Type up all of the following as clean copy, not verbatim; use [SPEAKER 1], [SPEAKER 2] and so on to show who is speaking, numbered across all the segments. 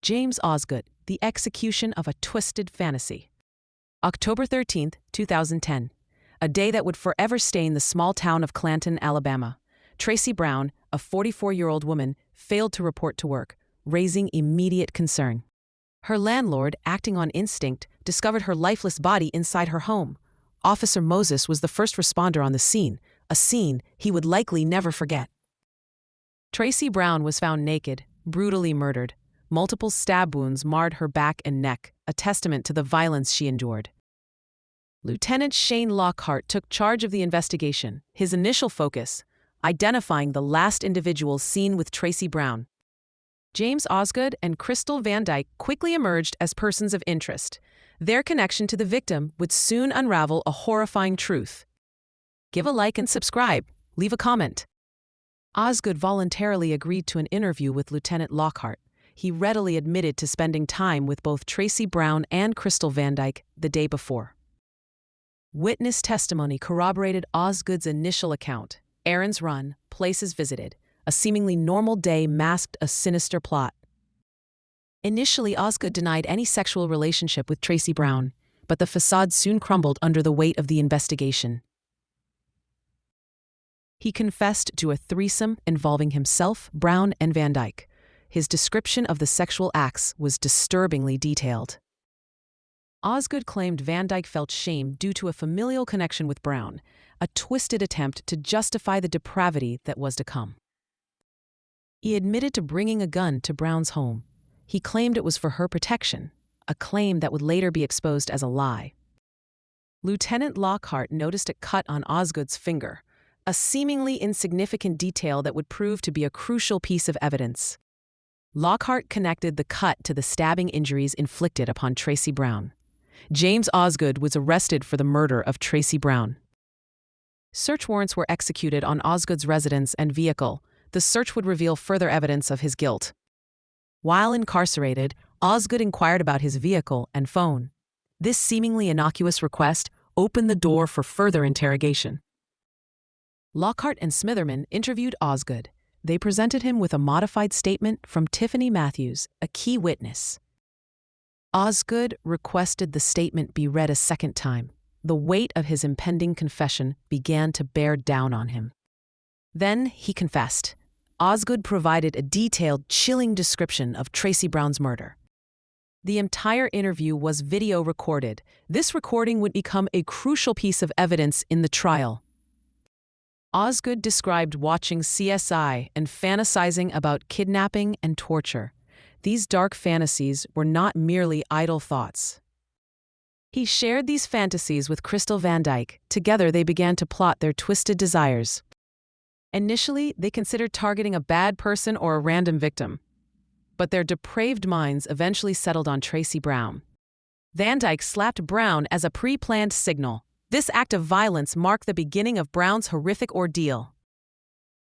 [SPEAKER 1] James Osgood, The Execution of a Twisted Fantasy. October 13, 2010. A day that would forever stain the small town of Clanton, Alabama. Tracy Brown, a 44-year-old woman, failed to report to work, raising immediate concern. Her landlord, acting on instinct, discovered her lifeless body inside her home. Officer Moses was the first responder on the scene, a scene he would likely never forget. Tracy Brown was found naked, brutally murdered. Multiple stab wounds marred her back and neck, a testament to the violence she endured. Lieutenant Shane Lockhart took charge of the investigation, his initial focus, identifying the last individual seen with Tracy Brown. James Osgood and Crystal Van Dyke quickly emerged as persons of interest. Their connection to the victim would soon unravel a horrifying truth. Give a like and subscribe. Leave a comment. Osgood voluntarily agreed to an interview with Lieutenant Lockhart. He readily admitted to spending time with both Tracy Brown and Crystal Van Dyke the day before. Witness testimony corroborated Osgood's initial account. Errands run, places visited. A seemingly normal day masked a sinister plot. Initially, Osgood denied any sexual relationship with Tracy Brown, but the facade soon crumbled under the weight of the investigation. He confessed to a threesome involving himself, Brown, and Van Dyke. His description of the sexual acts was disturbingly detailed. Osgood claimed Van Dyke felt shame due to a familial connection with Brown, a twisted attempt to justify the depravity that was to come. He admitted to bringing a gun to Brown's home. He claimed it was for her protection, a claim that would later be exposed as a lie. Lieutenant Lockhart noticed a cut on Osgood's finger, a seemingly insignificant detail that would prove to be a crucial piece of evidence. Lockhart connected the cut to the stabbing injuries inflicted upon Tracy Brown. James Osgood was arrested for the murder of Tracy Brown. Search warrants were executed on Osgood's residence and vehicle. The search would reveal further evidence of his guilt. While incarcerated, Osgood inquired about his vehicle and phone. This seemingly innocuous request opened the door for further interrogation. Lockhart and Smitherman interviewed Osgood. They presented him with a modified statement from Tiffany Matthews, a key witness. Osgood requested the statement be read a second time. The weight of his impending confession began to bear down on him. Then he confessed. Osgood provided a detailed, chilling description of Tracy Brown's murder. The entire interview was video recorded. This recording would become a crucial piece of evidence in the trial. Osgood described watching CSI and fantasizing about kidnapping and torture. These dark fantasies were not merely idle thoughts. He shared these fantasies with Crystal Van Dyke. Together they began to plot their twisted desires. Initially, they considered targeting a bad person or a random victim. But their depraved minds eventually settled on Tracy Brown. Van Dyke slapped Brown as a pre-planned signal. This act of violence marked the beginning of Brown's horrific ordeal.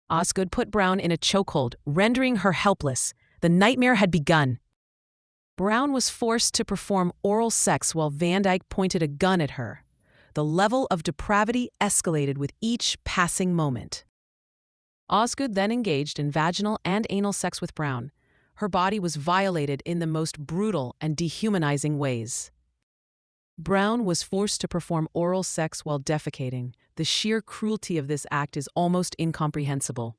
[SPEAKER 1] Osgood put Brown in a chokehold, rendering her helpless. The nightmare had begun. Brown was forced to perform oral sex while Van Dyke pointed a gun at her. The level of depravity escalated with each passing moment. Osgood then engaged in vaginal and anal sex with Brown. Her body was violated in the most brutal and dehumanizing ways. Brown was forced to perform oral sex while defecating. The sheer cruelty of this act is almost incomprehensible.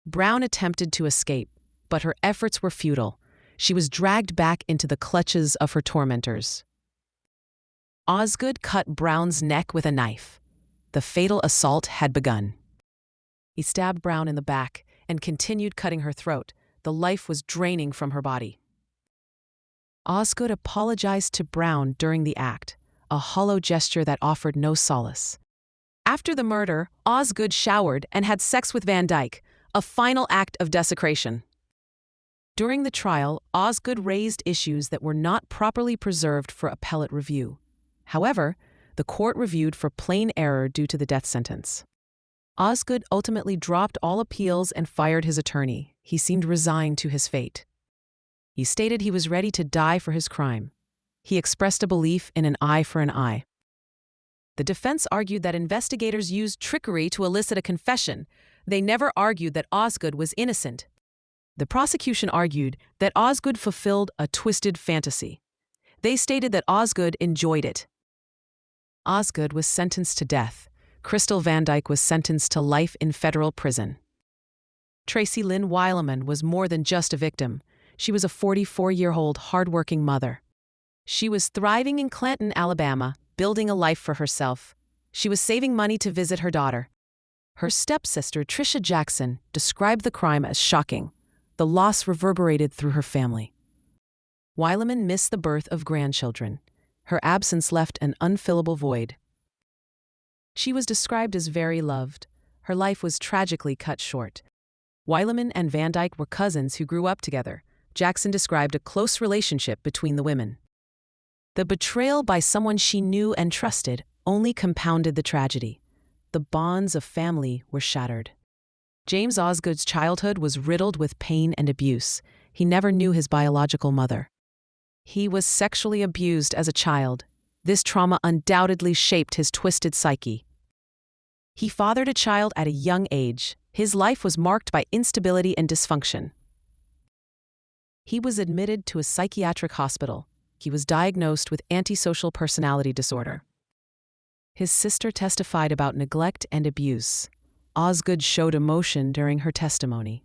[SPEAKER 1] Brown attempted to escape, but her efforts were futile. She was dragged back into the clutches of her tormentors. Osgood cut Brown's neck with a knife. The fatal assault had begun. He stabbed Brown in the back and continued cutting her throat. The life was draining from her body. Osgood apologized to Brown during the act, a hollow gesture that offered no solace. After the murder, Osgood showered and had sex with Van Dyke, a final act of desecration. During the trial, Osgood raised issues that were not properly preserved for appellate review. However, the court reviewed for plain error due to the death sentence. Osgood ultimately dropped all appeals and fired his attorney. He seemed resigned to his fate. He stated he was ready to die for his crime. He expressed a belief in an eye for an eye. The defense argued that investigators used trickery to elicit a confession. They never argued that Osgood was innocent. The prosecution argued that Osgood fulfilled a twisted fantasy. They stated that Osgood enjoyed it. Osgood was sentenced to death. Crystal Van Dyke was sentenced to life in federal prison. Tracy Lynn Wileman was more than just a victim. She was a 44-year-old hardworking mother. She was thriving in Clanton, Alabama, building a life for herself. She was saving money to visit her daughter. Her stepsister, Tricia Jackson, described the crime as shocking. The loss reverberated through her family. Wileman missed the birth of grandchildren. Her absence left an unfillable void. She was described as very loved. Her life was tragically cut short. Wileman and Van Dyke were cousins who grew up together. Jackson described a close relationship between the women. The betrayal by someone she knew and trusted only compounded the tragedy. The bonds of family were shattered. James Osgood's childhood was riddled with pain and abuse. He never knew his biological mother. He was sexually abused as a child. This trauma undoubtedly shaped his twisted psyche. He fathered a child at a young age. His life was marked by instability and dysfunction. He was admitted to a psychiatric hospital. He was diagnosed with antisocial personality disorder. His sister testified about neglect and abuse. Osgood showed emotion during her testimony.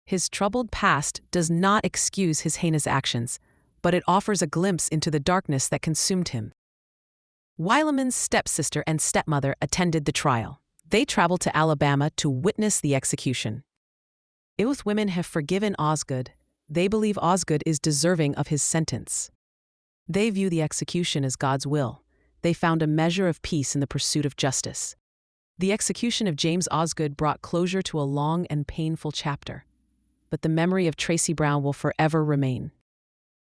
[SPEAKER 1] His troubled past does not excuse his heinous actions, but it offers a glimpse into the darkness that consumed him. Wileman's stepsister and stepmother attended the trial. They traveled to Alabama to witness the execution. Both women have forgiven Osgood. They believe Osgood is deserving of his sentence. They view the execution as God's will. They found a measure of peace in the pursuit of justice. The execution of James Osgood brought closure to a long and painful chapter. But the memory of Tracy Brown will forever remain.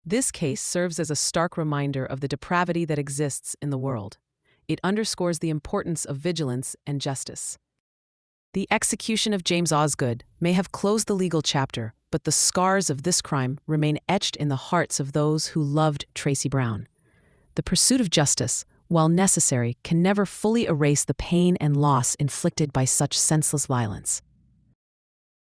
[SPEAKER 1] This case serves as a stark reminder of the depravity that exists in the world. It underscores the importance of vigilance and justice. The execution of James Osgood may have closed the legal chapter, but the scars of this crime remain etched in the hearts of those who loved Tracy Brown. The pursuit of justice, while necessary, can never fully erase the pain and loss inflicted by such senseless violence.